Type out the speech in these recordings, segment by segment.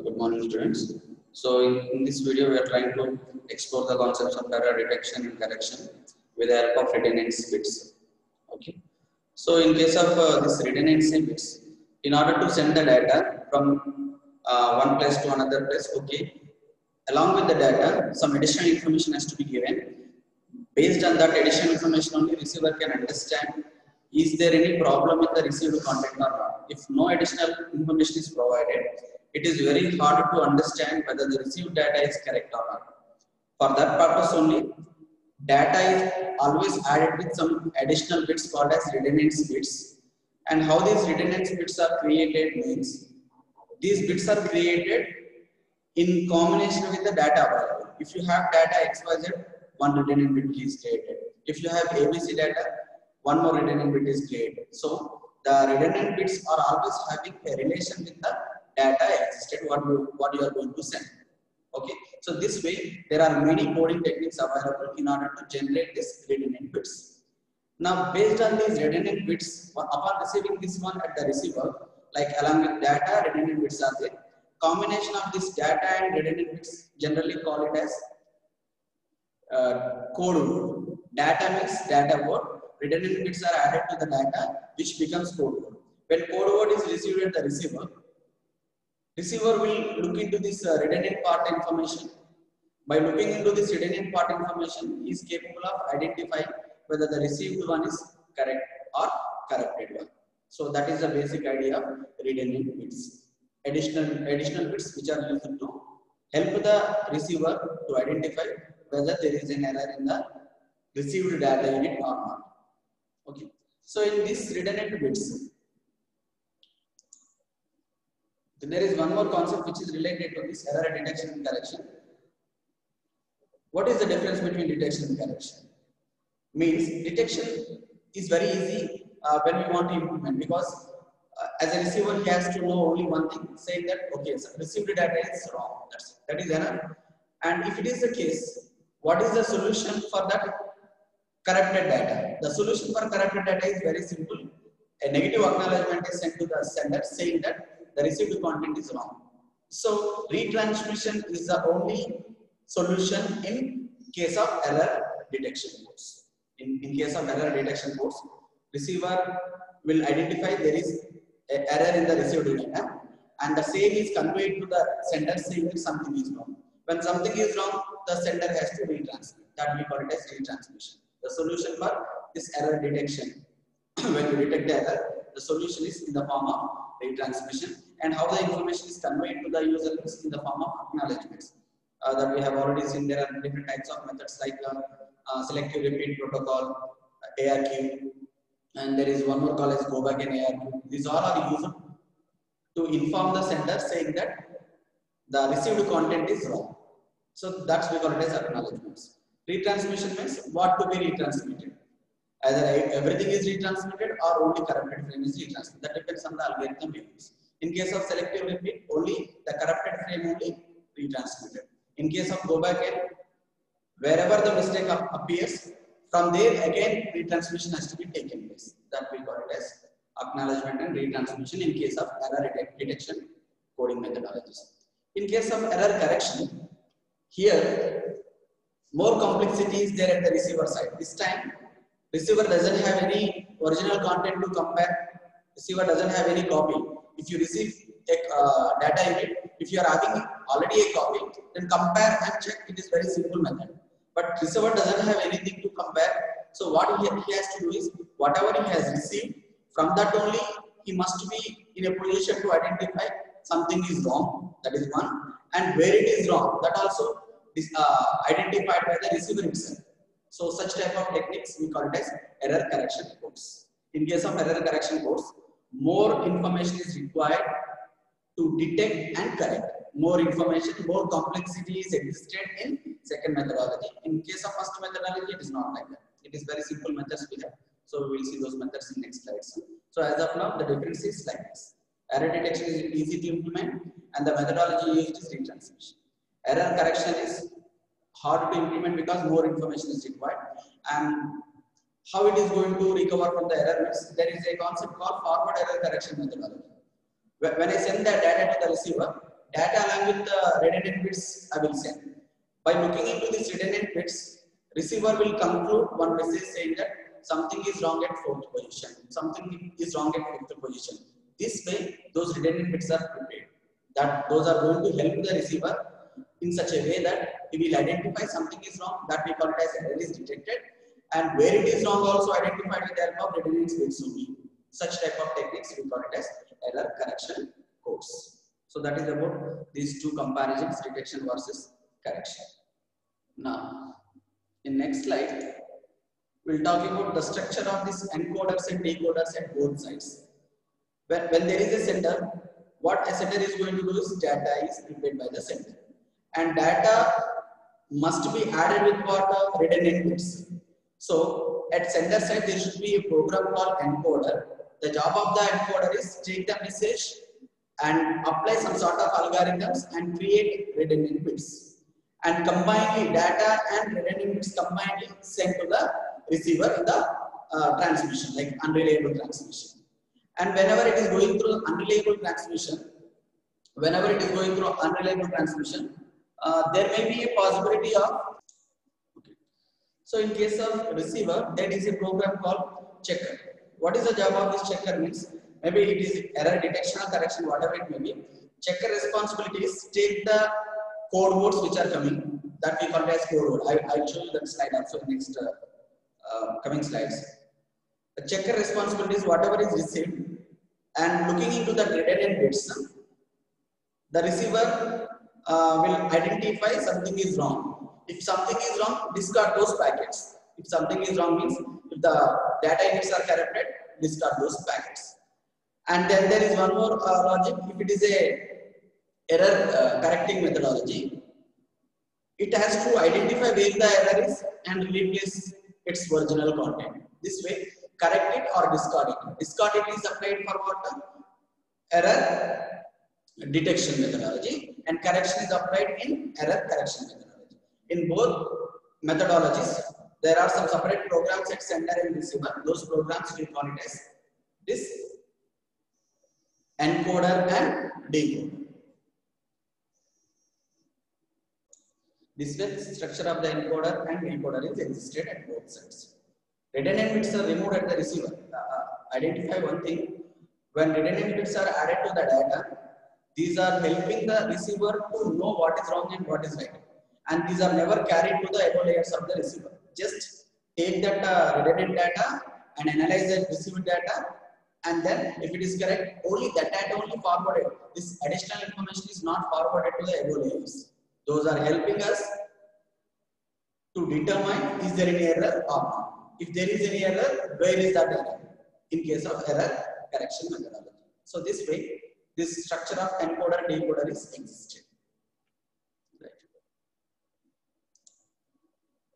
Good morning, students. So, in this video, we are trying to explore the concepts of error detection and correction with the help of redundancy bits. Okay. So, in case of this redundancy bits, in order to send the data from one place to another place, okay, along with the data, some additional information has to be given. Based on that additional information, only receiver can understand is there any problem with the received content or not. If no additional information is provided, it is very hard to understand whether the received data is correct or not. For that purpose only, data is always added with some additional bits called as redundancy bits. And how these redundancy bits are created means, these bits are created in combination with the data available. If you have data XYZ, one redundant bit is created. If you have ABC data, one more redundant bit is created. So the redundant bits are always having a relation with the data existed what you are going to send. Okay. So this way there are many coding techniques available in order to generate this redundant bits. Now based on these redundant bits, upon receiving this one at the receiver, like along with data, redundant bits are there. Combination of this data and redundant bits generally call it as code word. Data means data word. Redundant bits are added to the data, which becomes code word. When code word is received at the receiver, receiver will look into this redundant part information. By looking into this redundant part information, he is capable of identifying whether the received one is correct or corrupted one. So that is the basic idea of redundant bits. Additional bits which are used to help the receiver to identify whether there is an error in the received data unit or not. Okay. So in these redundant bits, there is one more concept which is related to this error detection and correction. What is the difference between detection and correction? Means detection is very easy when we want to implement, because as a receiver he has to know only one thing, saying that okay, so received data is wrong. That is error. And if it is the case, what is the solution for that corrupted data? The solution for corrupted data is very simple. A negative acknowledgement is sent to the sender saying that the received content is wrong. So retransmission is the only solution in case of error detection codes. In case of error detection codes, receiver will identify there is an error in the received data, and the same is conveyed to the sender saying that something is wrong. When something is wrong, the sender has to retransmit. That we call it as retransmission. The solution for this error detection, when you detect the error, the solution is in the form of retransmission, and how the information is conveyed to the user is in the form of acknowledgements. That we have already seen. There are different types of methods like selective repeat protocol, ARQ, and there is one more called as go back and ARQ. These all are used to inform the sender saying that the received content is wrong. So that's we call it as acknowledgements. Retransmission means what to be retransmitted. Either everything is retransmitted or only corrupted frame is retransmitted. That depends on the algorithm we use. In case of selective repeat, only the corrupted frame only retransmitted. In case of go back and, wherever the mistake appears, from there again retransmission has to be taken place. That we call it as acknowledgement and retransmission in case of error detection coding methodologies. In case of error correction, here more complexity is there at the receiver side. This time receiver doesn't have any original content to compare. Receiver doesn't have any copy. If you receive a data unit, if you are having already a copy, then compare and check. It is very simple method. But receiver doesn't have anything to compare. So what he has to do is, whatever he has received, from that only he must be in a position to identify something is wrong. That is one. And where it is wrong, that also is identified by the receiver itself. So such type of techniques we call it as error correction codes. In case of error correction codes, more information is required to detect and correct. More information, more complexity is existed in second methodology. In case of first methodology, it is not like that. It is very simple methods we have. So we will see those methods in next slides. So as of now, the difference is like this. Error detection is easy to implement, and the methodology used is retransmission. Error correction is hard to implement because more information is required. And how it is going to recover from the error means, there is a concept called forward error correction methodology. When I send the data to the receiver, data along with the redundant bits I will send. By looking into these redundant bits, receiver will conclude one message saying that something is wrong at 4th position, something is wrong at 5th position. This way, those redundant bits are prepared. That those are going to help the receiver in such a way that he will identify something is wrong, that we call it as error is detected, and where it is wrong also identified with the help of redundant bits only. Such type of techniques we call it as error correction codes. So that is about these two comparisons, detection versus correction. Now, in next slide, we'll talk about the structure of these encoders and decoders at both sides. When there is a sender, what a sender is going to do is data is prepared by the sender, and data must be added with what redundant bits. So at sender side there should be a program called encoder. The job of the encoder is take the message and apply some sort of algorithms and create redundant bits, and combinedly data and redundant bits combinedly sent to the receiver in the transmission, like unreliable transmission. And whenever it is going through unreliable transmission, there may be a possibility of. So in case of receiver, there is a program called checker. What is the job of this checker means? Maybe it is error detection or correction, whatever it may be. Checker responsibility is take the code words which are coming, that we call it as code word. I'll show you that slide also in next coming slides. The checker responsibility is whatever is received, and looking into the redundant bits, the receiver will identify something is wrong. If something is wrong, discard those packets. If something is wrong means if the data units are corrupted, discard those packets. And then there is one more logic. If it is a error correcting methodology, it has to identify where the error is and replace its original content. This way, correct it or discard it. Discard it is applied for what? Error detection methodology, and correction is applied in error correction methodology. In both methodologies, there are some separate programs at sender and receiver. Those programs we call it as this encoder and decoder. This way, structure of the encoder and decoder is existed at both sides. Redundant bits are removed at the receiver. Identify one thing: when redundant bits are added to the data, these are helping the receiver to know what is wrong and what is right. And these are never carried to the above layers of the receiver. Just take that redundant data and analyze the received data, and then if it is correct, only that data only forwarded. This additional information is not forwarded to the above layers. Those are helping us to determine is there any error or not. If there is any error, where is that error? In case of error correction methodology. So this way, this structure of encoder and decoder is existed. Right.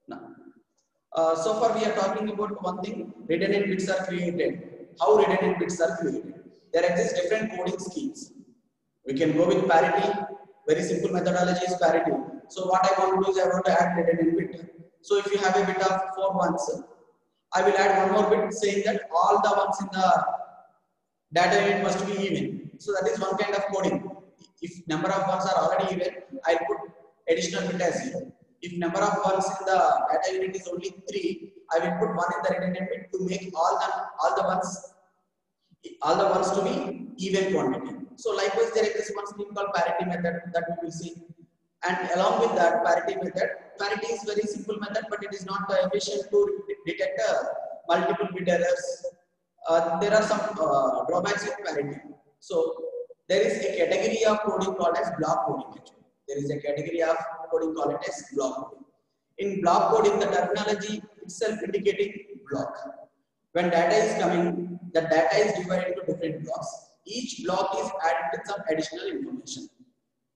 Now, so far we are talking about one thing: redundant bits are created. How redundant bits are created? There exist different coding schemes. We can go with parity. Very simple methodology is parity. So what I want to do is I want to add redundant bit. So if you have a bit of 4 ones, I will add one more bit saying that all the ones in the data unit must be even. So that is one kind of coding. If number of ones are already even, I put additional bit as 0. If number of ones in the data unit is only 3, I will put 1 in the redundant bit to make all the ones to be even quantity. So likewise, there is this one scheme called parity method that we will see. And along with that parity method, parity is very simple method, but it is not efficient to detect multiple bit errors. There are some drawbacks with parity. So there is a category of coding called as block coding. Actually, there is a category of coding called as block coding. In block coding, the terminology itself indicating block. When data is coming, the data is divided into different blocks. Each block is added with some additional information.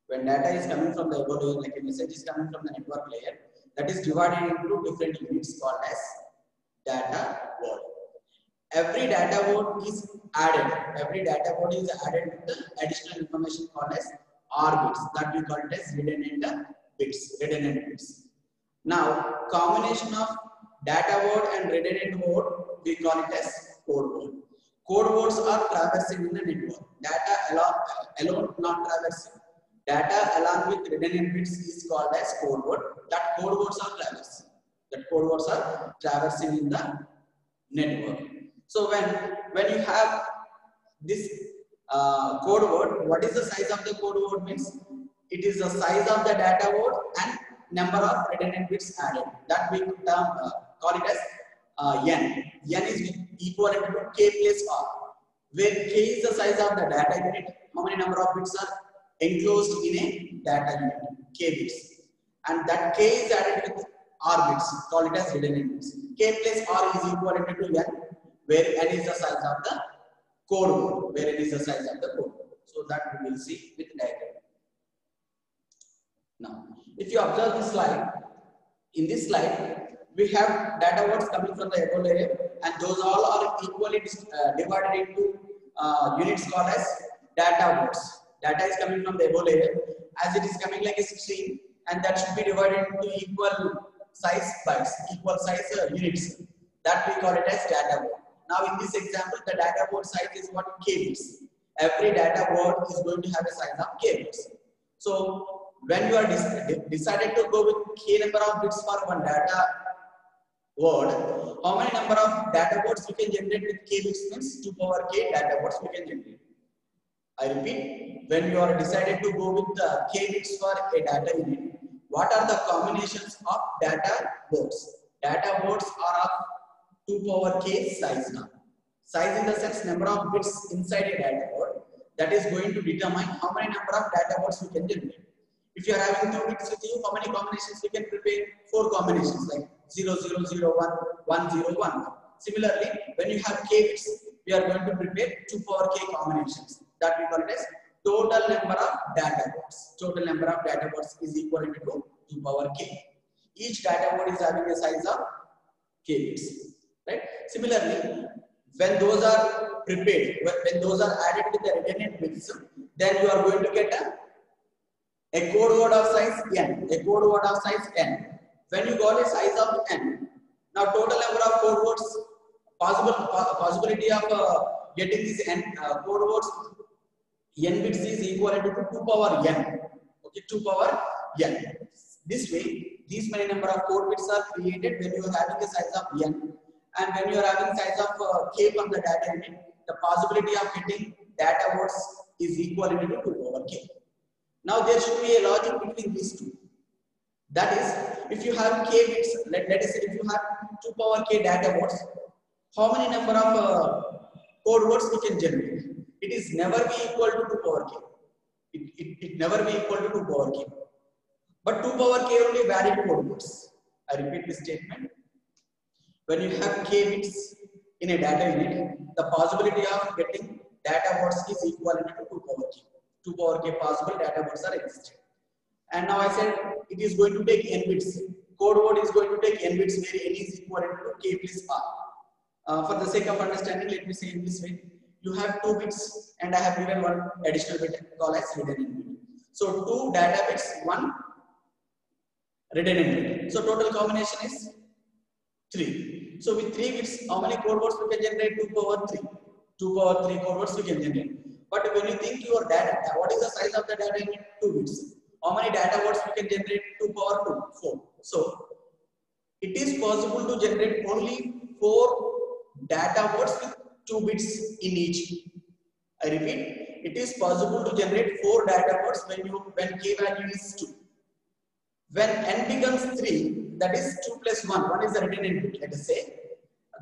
When data is coming from the above layer, like a message is coming from the network layer, that is divided into different units called as data word. Every data word is added. Every data word is added with the additional information called as R bits, that we call it as redundant bits. Now, combination of data word and redundant word, we call it as code word. Code words are traversing in the network. Data alone not traversing. data along with redundant bits is called as code word. That code words are traversing. That code words are traversing in the network. So when you have this code word, what is the size of the code word means? It is the size of the data word and number of redundant bits added. That we call it as n. N is equivalent to k plus r, where k is the size of the data unit. How many number of bits are enclosed in a data unit? K bits, and that k is added with r bits. Call it as redundant bits. K plus r is equivalent to n, where n is the size of the code word. Where n is the size of the code word. So that we will see with diagram. Now, if you observe this slide, in this slide, we have data words coming from the above layer, and those all are equally divided into units called as data words. Data is coming from the above layer, as it is coming like a string, and that should be divided into equal size bytes, equal size units. That we call it as data word. Now, in this example, the data word size is what? K bits. Every data word is going to have a size of K bits. So, when you are decided to go with k number of bits for one data word, how many number of data words you can generate with k bits means 2 power k data words we can generate. I repeat, when you are decided to go with the k bits for a data unit, what are the combinations of data words? Data words are of 2 power k size now. Size in the sense number of bits inside a data word, that is going to determine how many number of data words you can generate. If you are having 2 bits with you, how many combinations we can prepare? 4 combinations like 0, 0, 0, 1, 1, 0, 1. Similarly, when you have k bits, we are going to prepare 2 power k combinations. That we call it as total number of data words. Total number of data words is equal to 2 power k. Each data word is having a size of k bits. Right? Similarly, when those are prepared, when those are added with the redundant bits, then you are going to get a code word of size n, a code word of size n. When you got a size of n, now total number of code words, possibility of getting these n code words, n bits is equal to 2 power n. Okay, 2 power n. This way, these many number of code bits are created when you are having a size of n, and when you are having size of k from the data unit, the possibility of getting data words is equal to 2 power k. Now there should be a logic between these two. That is, if you have k bits, let us say if you have 2 power k data words, how many number of code words we can generate? It is never be equal to 2 power k. It never be equal to 2 power k. But 2 power k only valid code words. I repeat this statement. When you have k bits in a data unit, the possibility of getting data words is equal to 2 power k. 2 power k possible data words are existing. And now I said it is going to take n bits. Code word is going to take n bits where n is equal to k plus r. For the sake of understanding, let me say in this way. You have 2 bits and I have given one additional bit called as redundant bit. So 2 data bits, 1 redundant bit. So total combination is 3. So with 3 bits, how many code words we can generate? 2 power 3. 2 power 3 code words we can generate. But when you think your data, what is the size of the data unit? 2 bits. How many data words we can generate? 2 power 2, 4. So it is possible to generate only 4 data words with 2 bits in each. I repeat, it is possible to generate 4 data words when k value is 2. When n becomes 3, that is 2 plus 1. 1 is the redundant bit. Let us say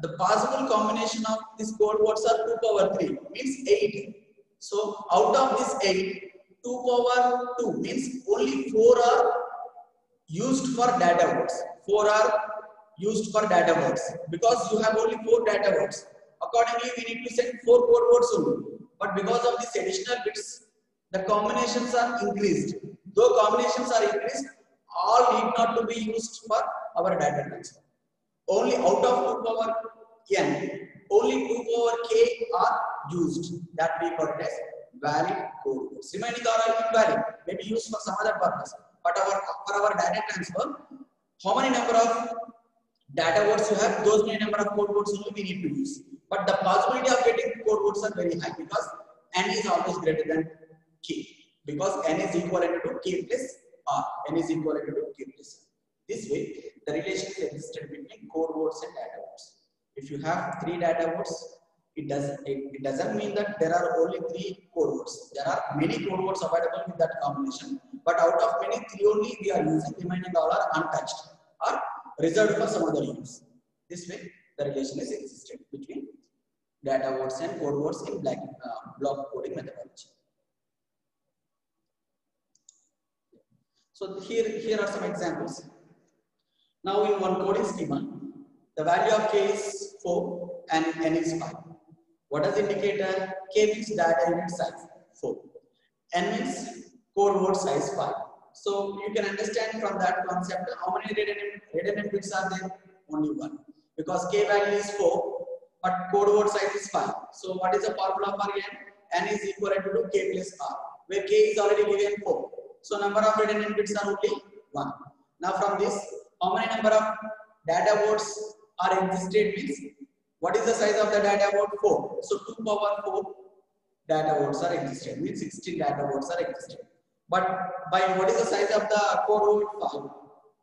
the possible combination of these code words are 2 power 3 means 8. So out of this 8, 2 power 2 means only 4 are used for data words. 4 are used for data words because you have only 4 data words. Accordingly, we need to send 4 code words only. But because of these additional bits, the combinations are increased. Though combinations are increased, all need not to be used for our data transfer. Only out of 2 power n, only 2 power k are used. That we call it as valid code words. Remaining are invalid, may be used for some other purpose. But for our data transfer, how many number of data words you have, those many number of code words only we need to use. But the possibility of getting code words are very high because n is always greater than k. because n is equivalent to k plus r. N is equivalent to k plus r. This way, the relation is existed between code words and data words. If you have 3 data words, it doesn't mean that there are only 3 code words. There are many code words available with that combination, but out of many, 3 only we are using, remaining all are untouched or reserved for some other use. This way, the relation is existed between data words and code words in block coding methodology. So here are some examples. Now in one coding schema, the value of k is 4 and n is 5. What does indicator? K means data unit size 4. N means code word size 5. So you can understand from that concept how many redundant bits are there? Only 1. Because k value is 4, but code word size is 5. So what is the formula for n? N is equivalent to k plus r, where k is already given 4. So number of redundant bits are only 1. Now from this, how many number of data words are existed means, what is the size of the data word? 4. So 2 power 4 data words are existed, means 16 data words are existed. But by what is the size of the code word? 5.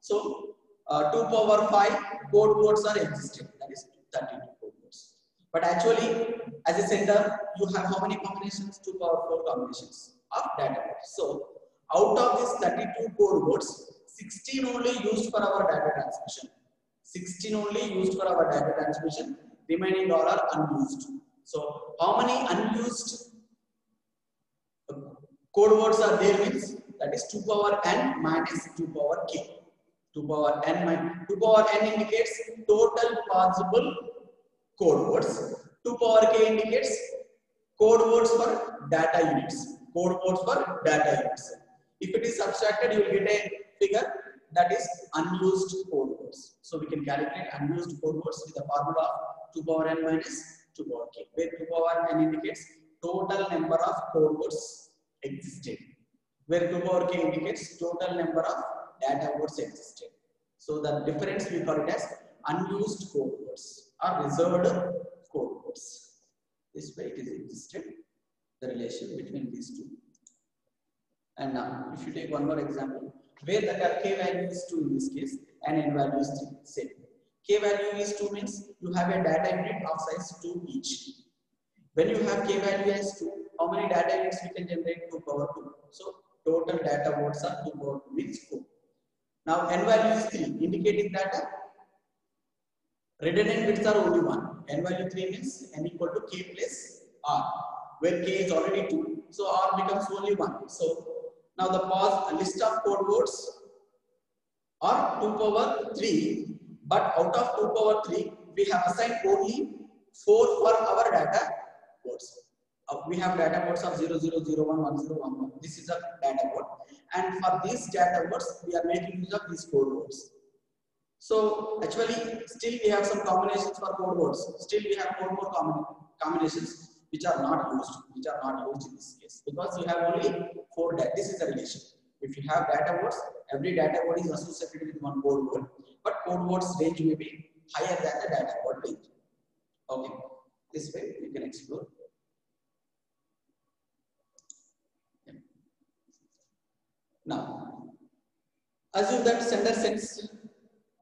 So 2 power 5 code words are existed, that is 32 code words. But actually, as a sender, you have how many combinations? 2 power 4 combinations of data words. So out of this 32 code words, 16 only used for our data transmission. 16 only used for our data transmission, remaining all are unused. So how many unused code words are there means, that is 2 power n minus 2 power k. 2 power n minus 2 power n indicates total possible code words. 2 power k indicates code words for data units. Code words for data units. If it is subtracted, you will get a figure that is unused code words. So we can calculate unused code words with the formula of 2 power n minus 2 power k, where 2 power n indicates total number of code words existed, where 2 power k indicates total number of data words existed. So the difference we call it as unused code words or reserved code words. This way it is existed, the relation between these two. And now, if you take one more example, where the k value is 2 in this case and n value is 3, same. K value is 2 means you have a data unit of size 2 each. When you have k value as 2, how many data units we can generate? 2 power 2. So total data words are 2 power 2 means 4. Now n value is 3, indicating that redundant bits are only 1. N value 3 means n equal to k plus r, where k is already 2. So r becomes only 1. So now the list of code words are 2 power 3, but out of 2 power 3, we have assigned only 4 for our data words. We have data words of 0, 0, 0, 1, 1, 0, 1, 1. This is a data word. And for these data words, we are making use of these code words. So actually, still we have some combinations for code words. Still we have 4 more combinations which are not used, in this case, because you have only 4 data. This is a relation. If you have data words, every data word is associated with one code word, but code words range may be higher than the data word range. Okay, this way we can explore. Yeah. Now, assume that sender sends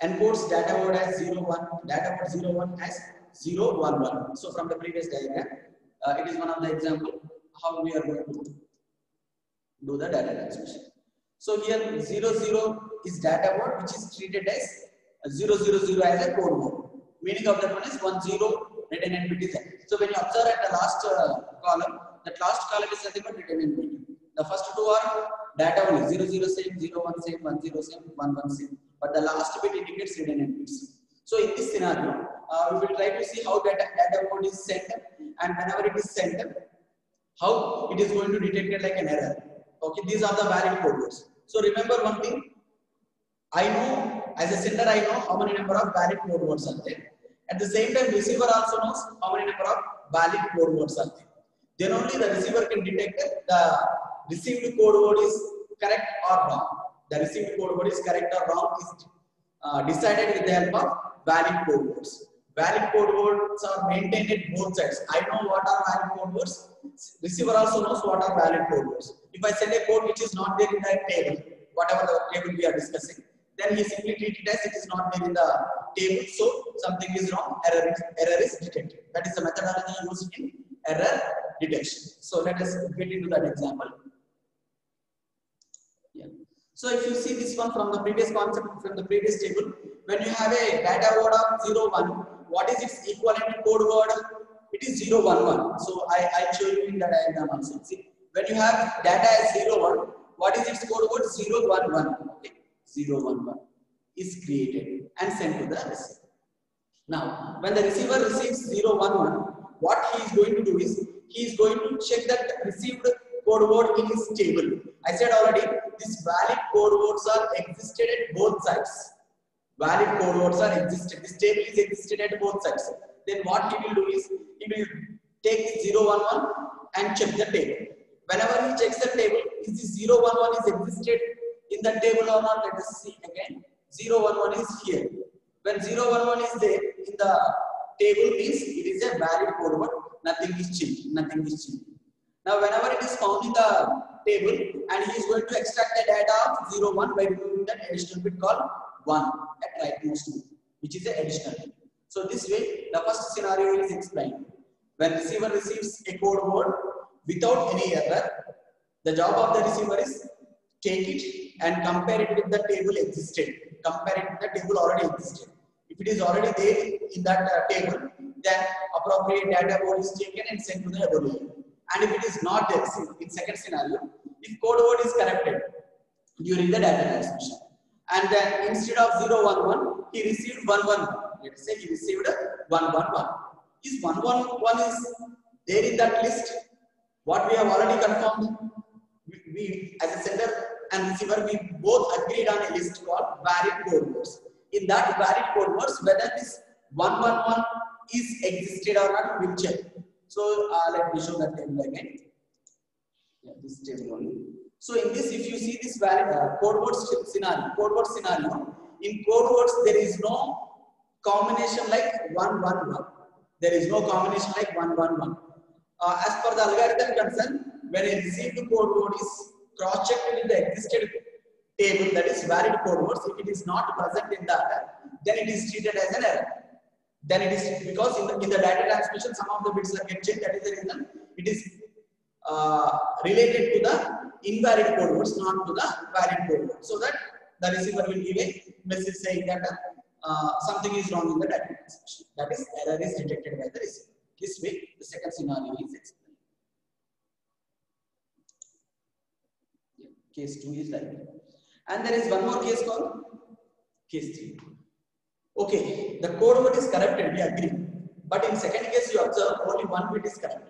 encodes data word as 0, 1, data word 0, 1 as 0, 1, 1. So from the previous diagram, it is one of the example how we are going to do the data transmission. So here 0, 0 is data word which is treated as 0, 0, 0 as a code word. Meaning of that one is 1, 0 redundant bit is there. So when you observe at the last column, that last column is nothing but redundant bit. The first two are data only 0, 0 same, 0, 1 same, 1, 0 same, 1, 1 same. But the last bit indicates redundant bits. So in this scenario, we will try to see how data word is sent, and whenever it is sent, how it is going to detect it like an error. Okay, these are the valid code words. So remember one thing, I know as a sender, I know how many number of valid code words are there. At the same time, receiver also knows how many number of valid code words are there. Then only the receiver can detect the received code word is correct or wrong. The received code word is correct or wrong is decided with the help of valid code words. valid code words are maintained at both sides. I know what are valid code words. Receiver also knows what are valid code words. If I send a code which is not there in that table, whatever the table we are discussing, then he simply treat it as it is not there in the table. So something is wrong. Error is detected. That is the methodology used in error detection. So let us get into that example. Yeah. So if you see this one from the previous concept, from the previous table, when you have a data word of 0, 1, what is its equivalent code word? It is 0, 1, 1. So I'll show you in the diagram also. See, when you have data as 0, 1, what is its code word? 0, 1, 1. Okay. 0, 1, 1 is created and sent to the receiver. Now, when the receiver receives 0, 1, 1, what he is going to do is, he is going to check that received code word in his table. I said already, these valid code words are existed at both sides. Valid code words are existed. This table is existed at both sides. Then what he will do is, he will take 0, 1, 1 and check the table. Whenever he checks the table, is this 0, 1, 1 is existed in the table or not? Let us see again. 0, 1, 1 is here. When 0, 1, 1 is there in the table, means it is a valid code word. Nothing is changed. Nothing is changed. Now, whenever it is found in the table, and he is going to extract the data of 0, 1 by removing that additional bit called 1 at rightmost move, which is an additional bit. So this way, the first scenario is explained. When receiver receives a code word without any error, the job of the receiver is take it and compare it with the table existed. Compare it with the table already existed. If it is already there in that table, then appropriate data code is taken and sent to the evaluator. And if it is not there, in second scenario, if code word is corrected during the data transmission, and then instead of 0, 1, 1, he received 1, 1, 1. Let's say he received 1, 1, 1. Is 1, 1, 1 is there in that list? What we have already confirmed, we as a sender and receiver, we both agreed on a list called valid code words. In that valid code words, whether this 1, 1, 1 is existed or not, we will check. So let me show that table again. Yeah, this table only. So in this, if you see this valid code word scenario, in code words there is no combination like 1, 1, 1. There is no combination like 1, 1, 1. As per the algorithm concern, when a received code word is cross-checked with the existed table, that is valid code words, if it is not present in that, then it is treated as an error. Then it is because in the data transmission, some of the bits are get changed. That is the reason it is related to the invalid code words, not to the valid code words. So that the receiver will give a message saying that something is wrong in the data transmission. That is, error is detected by the receiver. This way, the second scenario is explained. Yeah, case 2 is like that. And there is one more case called case 3. Okay, the code word is corrected, we agree. But in second case, you observe only one bit is corrected.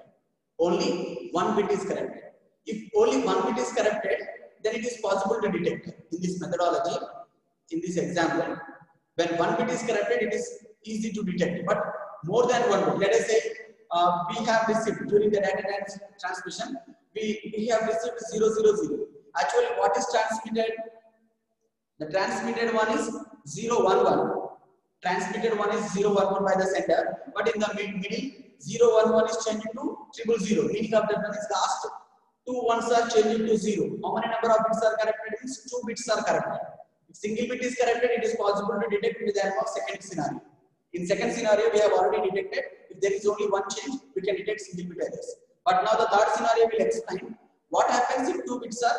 Only one bit is corrected. If only one bit is corrected, then it is possible to detect in this methodology, in this example. When one bit is corrected, it is easy to detect. But more than one bit, let us say we have received during the data transmission, we have received 0, 0, 0. Actually, what is transmitted? The transmitted one is 0, 1, 1. Transmitted one is 0, 1, 1 by the sender, but in the middle 0, 1, 1 is changed to 0, 0. Meaning of that one is last two ones are changed to 0. How many number of bits are corrected? Means 2 bits are corrected. If single bit is corrected, it is possible to detect with the help of second scenario. In second scenario, we have already detected. If there is only one change, we can detect single bit errors. But now the third scenario will explain what happens if 2 bits are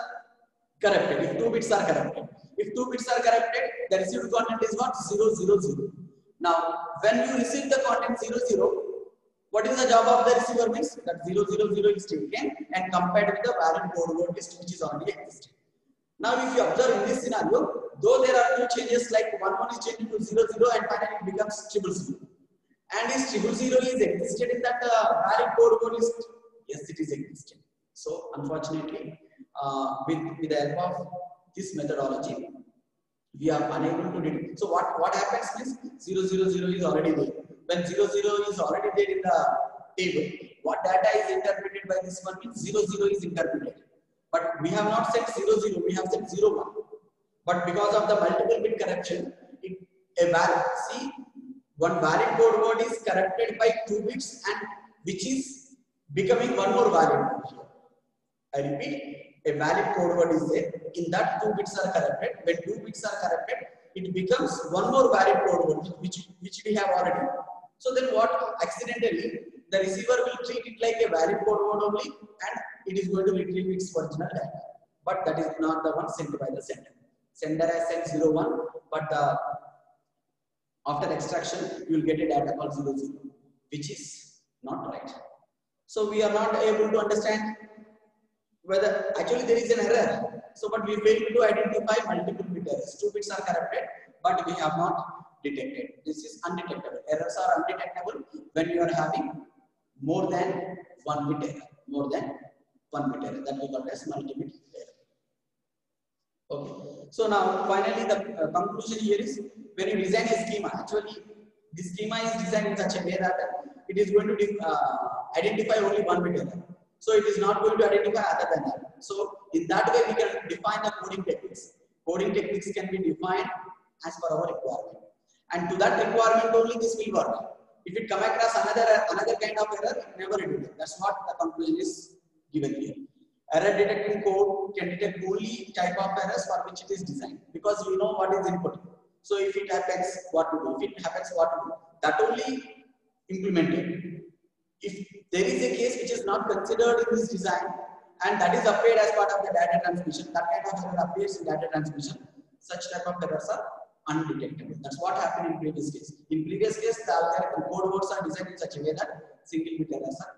corrected. If 2 bits are corrected. If 2 bits are corrected, the received content is what? 0, 0, 0. Now, when you receive the content 0, 0, what is the job of the receiver? Means that 0, 0, 0 is taken and compared with the valid code word list which is already existing. Now, if you observe in this scenario, though there are two changes like 1, 1 is changed to 0, 0 and finally it becomes 0, 0. And is 0, 0 is existed in that valid code word list? Yes, it is existed. So, unfortunately, with the help of this methodology, we are unable to detect. So what happens is 0, 0, 0 is already there. When 0, 0 is already there in the table, what data is interpreted by this one means 0, 0 is interpreted. But we have not set 0, 0, we have set 0, 1. But because of the multiple bit correction, one valid code word is corrupted by 2 bits and which is becoming one more valid word here. I repeat, a valid code word is there. In that 2 bits are corrupted. When 2 bits are corrupted, it becomes one more valid code word which we have already. So then what? Accidentally, the receiver will treat it like a valid code word only and it is going to retrieve its original data. But that is not the one sent by the sender. Sender has sent 01, but after extraction, you will get a data called 00, which is not right. So we are not able to understand whether actually there is an error. So, but we fail to identify multiple bit errors. 2 bits are corrupted, but we have not detected. This is undetectable. Errors are undetectable when you are having more than 1 bit error. More than 1 bit error. That we call as multi-bit error. Okay. So now finally the conclusion here is when you design a schema, actually this schema is designed in such a way that it is going to identify only 1 bit error. So it is not going to identify other than that. So in that way we can define the coding techniques. Coding techniques can be defined as per our requirement. And to that requirement only this will work. If it come across another kind of error, it never will do. That's what the conclusion is given here. Error detecting code can detect only type of errors for which it is designed because you know what is input. So if it happens, what to do? If it happens, what to do? That only implemented. If there is a case which is not considered in this design and that is applied as part of the data transmission, that kind of error appears in data transmission, such type of errors are undetectable. That's what happened in previous case. In previous case, the algorithm code words are designed in such a way that single bit errors are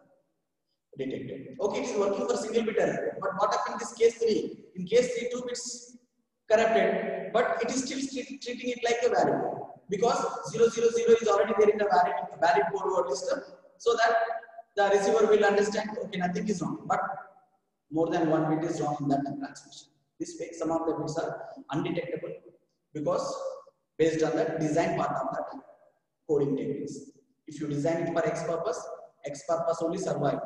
detected. Okay, it is working for single bit error, but what happened in this case 3? In case 3, 2 bits corrupted, but it is still treating it like a valid because 000 is already there in the valid code word list, so that the receiver will understand, okay, nothing is wrong, but more than 1 bit is wrong in that transmission. This way, some of the bits are undetectable because based on the design part of that coding techniques. If you design it for X purpose only survive.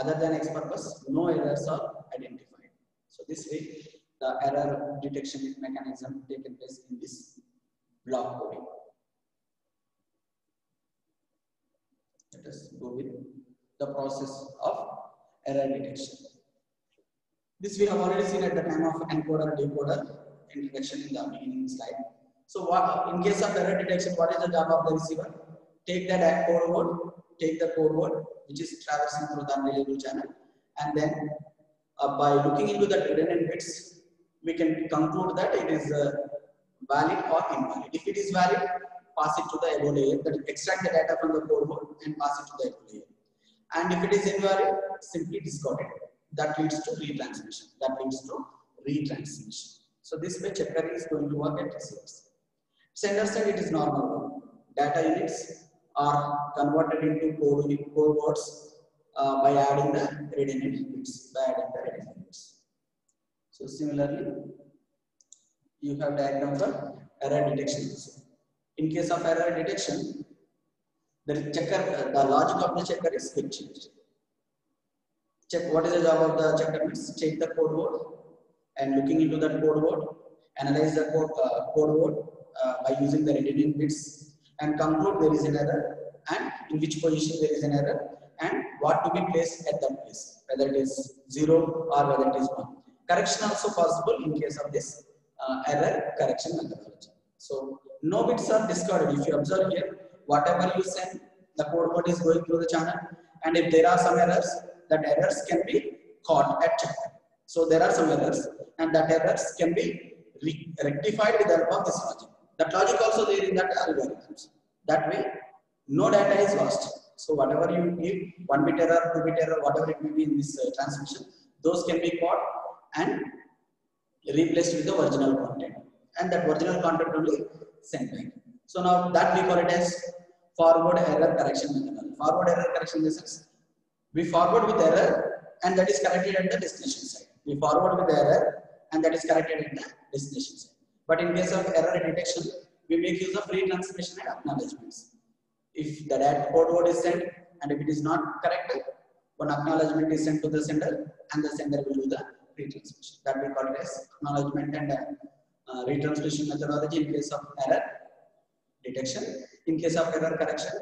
Other than X purpose, no errors are identified. So this way, the error detection mechanism taken place in this block coding. Let us go with the process of error detection. This we have already seen at the time of encoder decoder introduction in the beginning slide. So what in case of error detection, what is the job of the receiver? Take that code word, take the code word which is traversing through the unreliable channel, and then by looking into the redundant bits, we can conclude that it is valid or invalid. If it is valid, pass it to the above layer, that extract the data from the code word and pass it to the above layer. And if it is invalid, simply discard it. That leads to retransmission. So this way checker is going to work at receivers. Sender side, it is normal. Data units are converted into code words by adding the redundant bits. So similarly, you have diagram for error detection. In case of error detection, the logic of the checker is get changed. Check what is the job of the checker means take the code word and looking into that code word, analyze the code word by using the redundant bits and conclude there is an error and in which position there is an error and what to be placed at that place, whether it is 0 or whether it is 1. Correction also possible in case of this error correction methodology. So no bits are discarded. If you observe here, whatever you send, the code word is going through the channel, and if there are some errors, that errors can be caught at checker. So there are some errors, and that errors can be rectified with the help of this logic. That logic also there in that algorithms. That way, no data is lost. So whatever you give, 1 bit error, 2 bit error, whatever it may be in this transmission, those can be caught and replaced with the original content, and that original content only sent back. So now that we call it as forward error correction methodology. Forward error correction means we forward with error and that is corrected at the destination side. We forward with the error and that is corrected at the destination side. But in case of error detection, we make use of retransmission and acknowledgements. If the data code word is sent and if it is not correct, one acknowledgement is sent to the sender and the sender will do the retransmission. That we call it as acknowledgement and retransmission methodology in case of error detection. In case of error correction,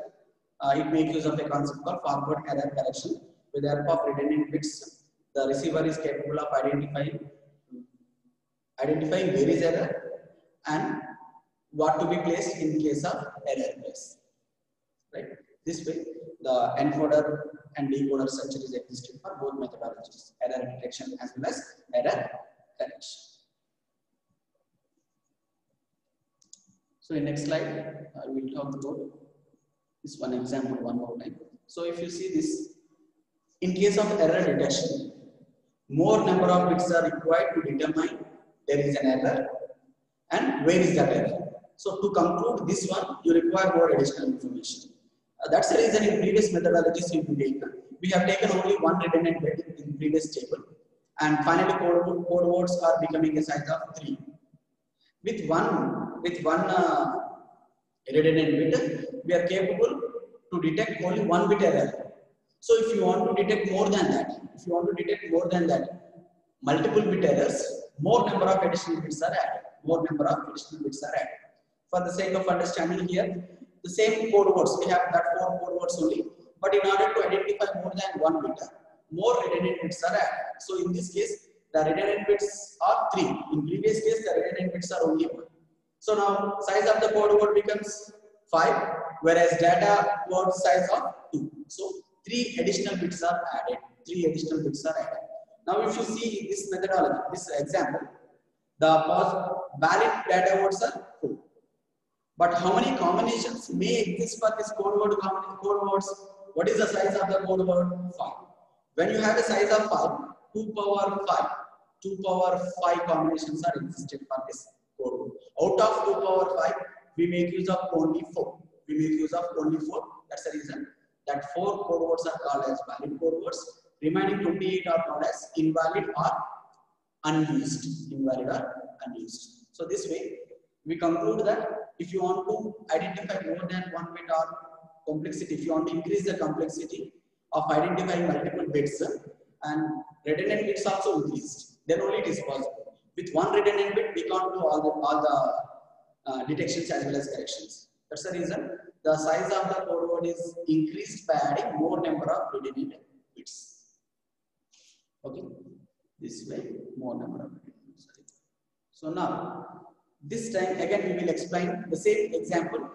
it makes use of a concept called forward error correction. With the help of redundant bits, the receiver is capable of identifying where is error and what to be placed in case of error place. Right? This way, the encoder and decoder structure is existed for both methodologies, error detection as well as error correction. So in next slide, I will talk about this one example one more time. So if you see this, in case of error detection, more number of bits are required to determine there is an error and where is that error. So to conclude this one, you require more additional information. That's the reason in previous methodologies we have taken only one redundant bit in previous table, and finally code words are becoming a size of 3. With one redundant bit, we are capable to detect only one bit error. So if you want to detect more than that, multiple bit errors, more number of additional bits are added. For the sake of understanding here, the same code words, we have that 4 code words only, but in order to identify more than one bit, more redundant bits are added. So in this case, the redundant bits are 3. In previous case, the redundant bits are only 1. So now size of the code word becomes 5, whereas data word size of 2. So 3 additional bits are added. Now if you see this methodology, this example, the valid data words are 4. But how many combinations may exist for this code words? What is the size of the code word? 5. When you have a size of 5, 2 power 5 combinations are existed for this code word. Out of 2 power 5, we make use of only 4. That's the reason that 4 code words are called as valid code words. Remaining 28 are called as invalid or unused. So this way, we conclude that if you want to identify more than one bit or complexity, if you want to increase the complexity of identifying multiple bits and redundant bits also increased, then only it is possible. With one redundant bit, we can't do all the detections as well as corrections. That's the reason the size of the code word is increased by adding more number of redundant bits. Okay, this way more number of bits. So now, this time again we will explain the same example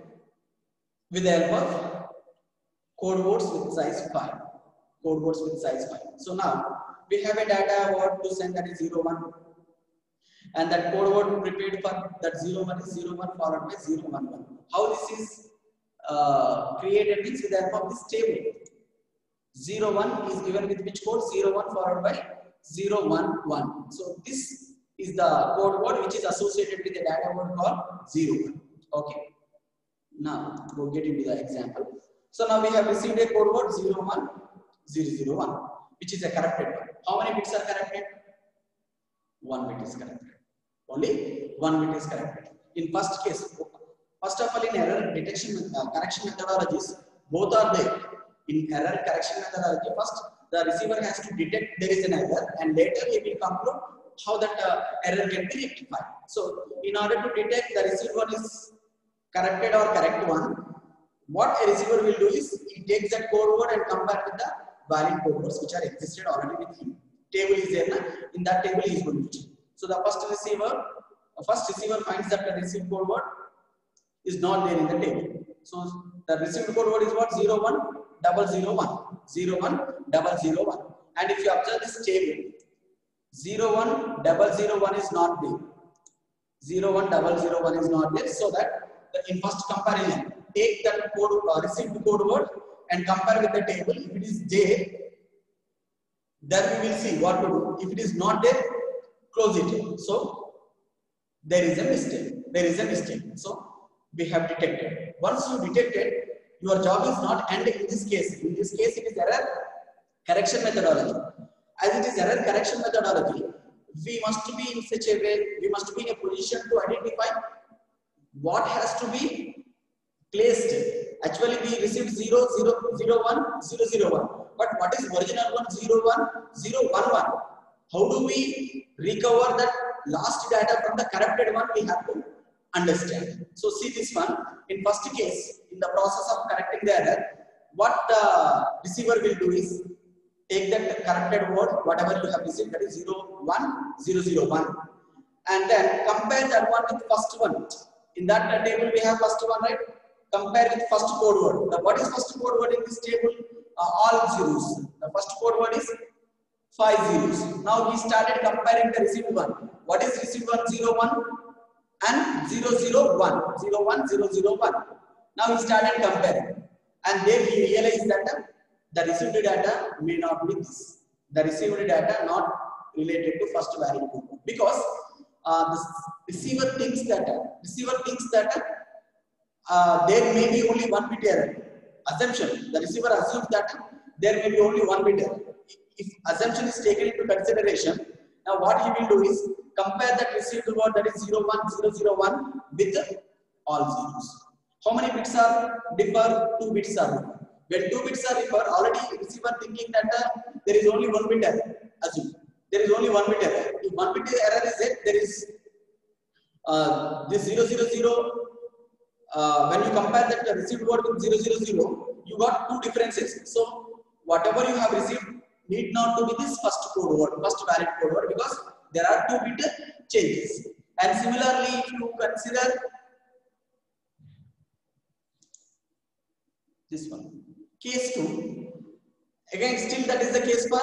with the help of code words with size 5. So now we have a data word to send, that is 01, and that code word prepared for that 01 is 01 followed by 011. How this is created means with the help of this table. 01 is given with which code? 01 followed by 011. So this is the code word which is associated with the data word called 01. Okay. Now we'll get into the example. So now we have received a code word 01001, which is a corrupted one. How many bits are corrupted? 1 bit is corrupted. Only 1 bit is corrupted. In first case, first of all, in error detection correction methodologies, both are there. In error correction methodology, first the receiver has to detect there is an error, and later he will conclude how that error can be rectified. So in order to detect the received one is corrected or correct one, what a receiver will do is he takes that code word and compare with the valid code words which are existed already with him. Table is there, in that table he is going to check. So the first receiver finds that the received code word is not there in the table. So the received code word is what? 01001. And if you observe this table, 01001 is not there. 01001 is not there. So that in first comparison, take that code received code word and compare with the table. If it is there, then we will see what to do. If it is not there, close it. So there is a mistake. So we have detected. Once you detected, your job is not end in this case. In this case, it is error correction methodology. As it is error correction methodology, we must be in such a way, we must be in a position to identify what has to be placed. Actually, we received 001. But what is original one? 01011. How do we recover that last data from the corrupted one? We have to understand. So see this one. In first case, in the process of correcting the error, what the receiver will do is take that corrected word, whatever you have received, that is 0, 1, 0, 0, 1, and then compare that one with first one. In that table we have first one, right? Compare with first code word. What is first code word in this table? All zeros. The first code word is 5 zeros. Now we started comparing the received one. What is received one? 0, 1 and 0, 0, 1. 0, 1, 0, 0, 1. Now we started comparing. And then we realized that the received data may not be this. The received data not related to first valid code word. Because the receiver thinks that there may be only one bit error. Assumption. The receiver assumes that there may be only one bit error. If assumption is taken into consideration, now what he will do is compare that received word, that is 0, 1, 0, 0, 1 with all zeros. How many bits are differ? 2 bits are differ. When 2 bits are differ, already receiver thinking that there is only one bit error. Assume there is only one bit error. If one bit error is there, there is this 0, 0, 0. When you compare that received word with 0, 0, 0, you got two differences. So whatever you have received need not to be this first code word, first valid code word, because there are 2 bit changes. And similarly, if you consider this one, case 2, again still that is the case for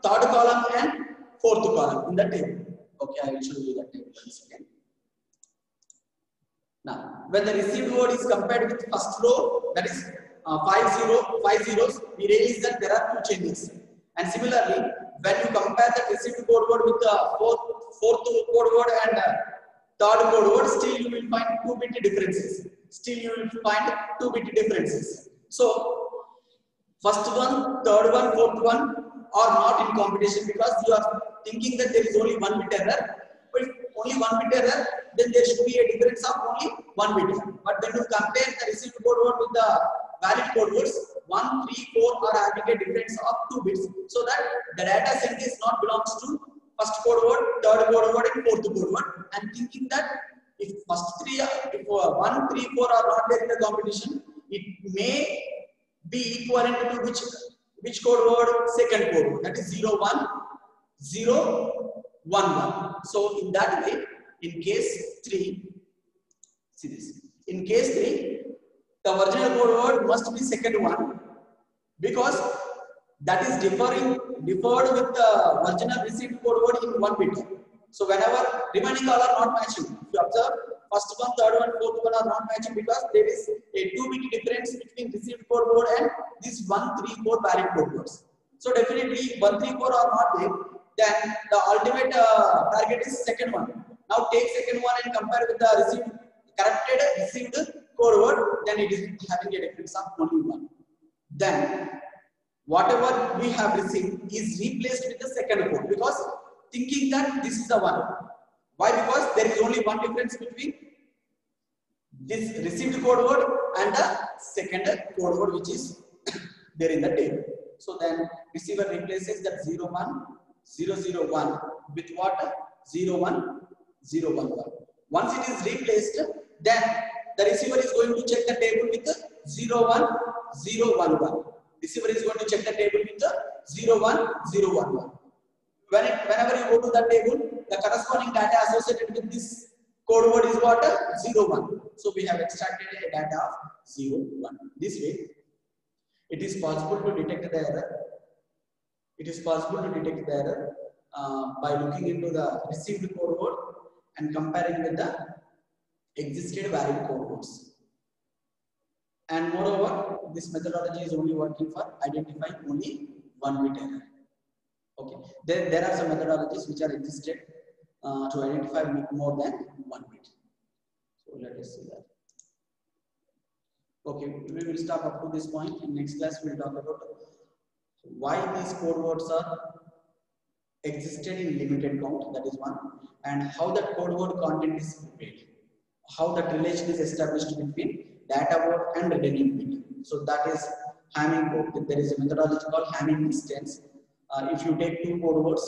third column and fourth column in the table. Okay, I will show you the table once again. Now, when the received word is compared with first row, that is 5 zeros, we realize that there are 2 changes. And similarly, when you compare the received code word with the fourth code word and third code word, still you will find 2 bit differences. So, first one, third one, fourth one are not in competition, because you are thinking that there is only one bit error. But if only one bit error, then there should be a difference of only one bit error. But when you compare the received code word with the valid code words, 1, 3, 4 are having a difference of 2 bits, so that the data sent is not belongs to first code word, third code word, and fourth code word. And thinking that if first 1, 3, 4 are not there in the competition, it may be equivalent to which code word? Second code word, that is 0, 1, 0, 1, 1. So in that way, in case 3, see this. In case 3, the original code word must be second one, because that is differed with the original received code word in 1 bit. So whenever remaining all are not matching, if you observe, first one, third one, fourth one are not matching, because there is a 2 bit difference between received code word and this 1, 3, 4 valid code words. So definitely 1, 3, 4 are not there. Then the ultimate target is second one. Now take second one and compare with the received code word, then it is having a difference of only 1. Then whatever we have received is replaced with the second code, because thinking that this is the one. Why? Because there is only one difference between this received code word and the second code word which is there in the table. So then receiver replaces that 0, 1, 0, 0, 1 with what? 0, 1, 0, 1, 1. Once it is replaced, then the receiver is going to check the table with 0, 1, 0, 1, 1. Receiver is going to check the table with 0, 1, 0, 1, 1. Whenever you go to the table, the corresponding data associated with this code word is what? 0, 1. So we have extracted a data of 0, 1. This way, it is possible to detect the error. By looking into the received code word and comparing with the existed valid code words. And moreover, this methodology is only working for identifying only one bit error. Okay. There are some methodologies which are existed to identify more than one bit. So let us see that. Okay, we will stop up to this point. In next class, we will talk about why these code words are existed in limited count, that is one, and how that code word content is prepared, how that relation is established between data word and redundant bit. So that is Hamming code. There is a methodology called Hamming distance. If you take 2 code words,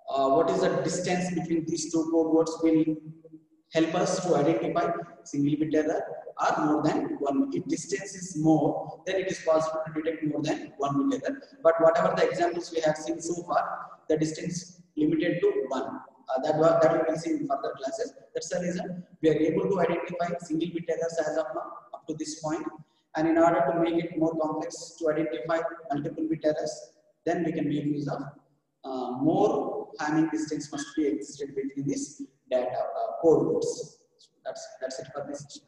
what is the distance between these 2 code words will help us to identify single bit error or more than one. If distance is more, then it is possible to detect more than one bit error. But whatever the examples we have seen so far, the distance limited to 1. That we will see in further classes. That's the reason we are able to identify single bit errors as of now up to this point. And in order to make it more complex to identify multiple bit errors, then we can make use of more Hamming distance must be existed between this data code bits. So that's it for this.